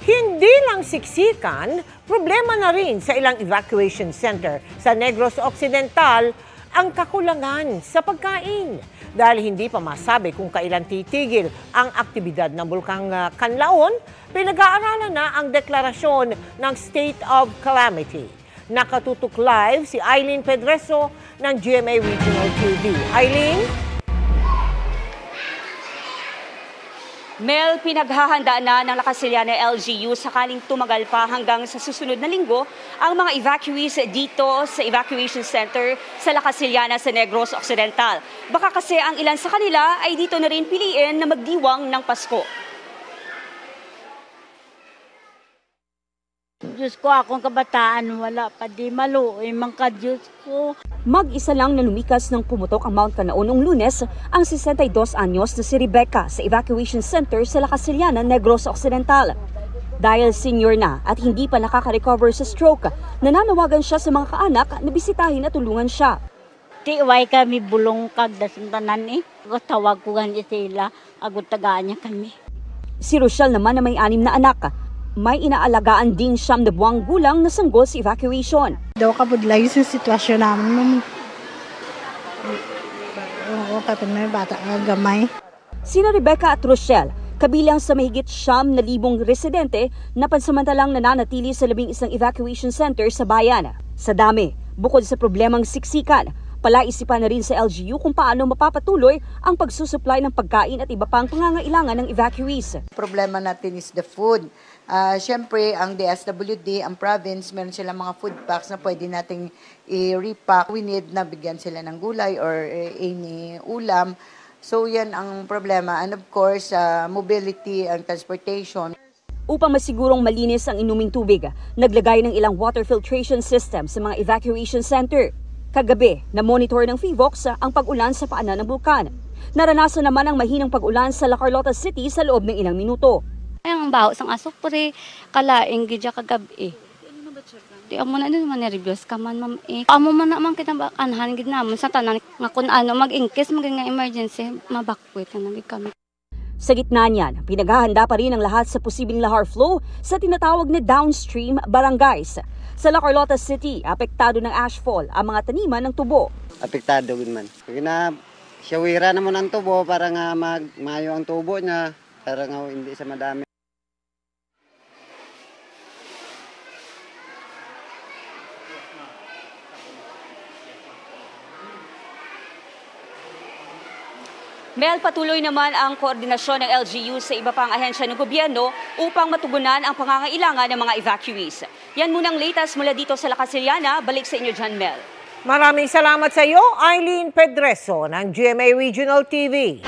Hindi lang siksikan, problema na rin sa ilang evacuation center sa Negros Occidental ang kakulangan sa pagkain. Dahil hindi pa masabi kung kailan titigil ang aktibidad ng Bulkang Canlaon, pinag-aaralan na ang deklarasyon ng State of Calamity. Nakatutok live si Eileen Pedreso ng GMA Regional TV. Eileen? Mel, pinaghahandaan na ng Lacasillana LGU sakaling tumagal pa hanggang sa susunod na linggo ang mga evacuees dito sa evacuation center sa Lacasillana sa Negros Occidental. Baka kasi ang ilan sa kanila ay dito na rin piliin na magdiwang ng Pasko. Diyos ko, akong kabataan, wala pa di maluoy, mangka Diyos ko. Mag-isa lang na lumikas ng pumutok ang Mount Canlaon noong Lunes ang 62 anyos na si Rebecca sa evacuation center sa Lacasillana, Negros Occidental. Dahil senior na at hindi pa nakaka-recover sa stroke, nananawagan siya sa mga kaanak na bisitahin at tulungan siya. Tiway kami bulong kagdasan tanan eh. Tawag ko ganyan sila, agad tagaan niya kami. Si Rochelle naman na may 6 na anak. May inaalagaan ding 9 na buwang gulang na sanggol sa evacuation. Daw kabudlay sa sitwasyon namin. Oo, kapag may bata gamay. Sina Rebecca at Rochelle, kabilang sa mahigit 9,000 residente na pansamantalang nananatili sa 11 evacuation center sa bayan. Sa dami, bukod sa problemang siksikan, palaisipan na rin sa LGU kung paano mapapatuloy ang pagsusupply ng pagkain at iba pang pangangailangan ng evacuees. Problema natin is the food. Siyempre, ang DSWD, ang province, meron silang mga food packs na pwede nating i-repack. We need na bigyan sila ng gulay or any ulam. So yan ang problema. And of course, mobility and transportation. Upang masigurong malinis ang inuming tubig, naglagay ng ilang water filtration system sa mga evacuation center. Kagabi, na-monitor ng FIVOX ang pag-ulan sa paanan ng bulkan. Naranasan naman ang mahinang pag-ulan sa La Carlota City sa loob ng ilang minuto. Ang baho sang asupre, kalaing gidya kagabi. Di amo na naman nervyos ka man ma'am eh. Amo man naman kita anhan gid namon sa tanan nga kun ano mag-incase maging emergency mabakwit na kami. Sa gitna niyan, pinaghahanda pa rin ang lahat sa posibleng lahar flow sa tinatawag na downstream barangays. Sa La Carlota City, apektado ng ashfall ang mga taniman ng tubo. Apektado din man. Kaya siyawira naman ang tubo para nga mayo ang tubo niya para nga hindi sa madami. Mel, patuloy naman ang koordinasyon ng LGU sa iba pang ahensya ng gobyerno upang matugunan ang pangangailangan ng mga evacuees. Yan munang latest mula dito sa Lacasillana. Balik sa inyo dyan, Mel. Maraming salamat sa iyo, Eileen Pedreso ng GMA Regional TV.